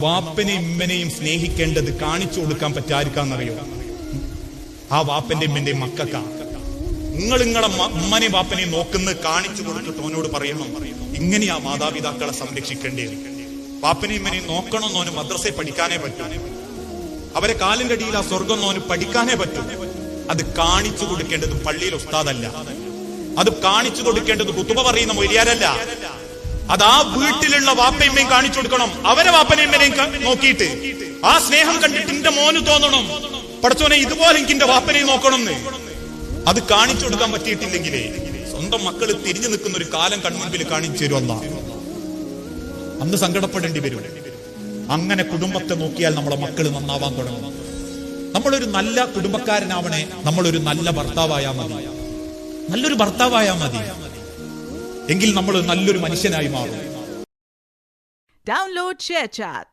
വാപ്പനെയും ഇമ്മനെയും സ്നേഹിക്കേണ്ടത് കാണിച്ചു കൊടുക്കാൻ പറ്റാതിരിക്കാന്നറിയോ? ആ വാപ്പന്റെ ഇമ്മന്റെയും മക്കൾക്കാ. നിങ്ങളെ ഉമ്മനെയും വാപ്പനെയും നോക്കുന്നത് കാണിച്ചു കൊടുത്തിട്ട് ഓനോട് പറയണം, ഇങ്ങനെയാ മാതാപിതാക്കളെ സംരക്ഷിക്കേണ്ടത്. വാപ്പനെയും ഇമ്മനെയും നോക്കണമെന്നോന് മദ്രസയിൽ പഠിക്കാനേ പറ്റും. അവരെ കാലിന്റെ അടിയിൽ ആ സ്വർഗം എന്നോന് പഠിക്കാനേ പറ്റും. അത് കാണിച്ചു കൊടുക്കേണ്ടത് പള്ളിയിൽ ഉസ്താദല്ല, അത് കാണിച്ചു കൊടുക്കേണ്ടത് ഖുതുബ പറയുന്ന മൊയ്ലിയാരല്ല. അത് ആ വീട്ടിലുള്ള വാപ്പയമ്മയും കാണിച്ചു കൊടുക്കണം. അവരെ വാപ്പനയമ്മനെയും നോക്കിയിട്ട് ആ സ്നേഹം കണ്ടിട്ട് എന്റെ മോന് തോന്നണം, പടച്ചോനെ ഇതുപോലെ എനിക്ക് എന്റെ വാപ്പനെയും നോക്കണം എന്ന്. അത് കാണിച്ചു കൊടുക്കാൻ പറ്റിയിട്ടില്ലെങ്കിലേ സ്വന്തം മക്കള് തിരിഞ്ഞു നിൽക്കുന്ന ഒരു കാലം കൺമുൻപിൽ കാണിച്ചു തരുമല്ല, അന്ന് സങ്കടപ്പെടേണ്ടി വരും. അങ്ങനെ കുടുംബത്തെ നോക്കിയാൽ നമ്മളെ മക്കള് നന്നാവാൻ തുടങ്ങും. നമ്മളൊരു നല്ല കുടുംബക്കാരനാവണേ, നമ്മളൊരു നല്ല ഭർത്താവായാൽ മതി. നല്ലൊരു ഭർത്താവായാൽ മതി, എങ്കിൽ നമ്മൾ നല്ലൊരു മനുഷ്യനായി മാറും. Download ShareChat.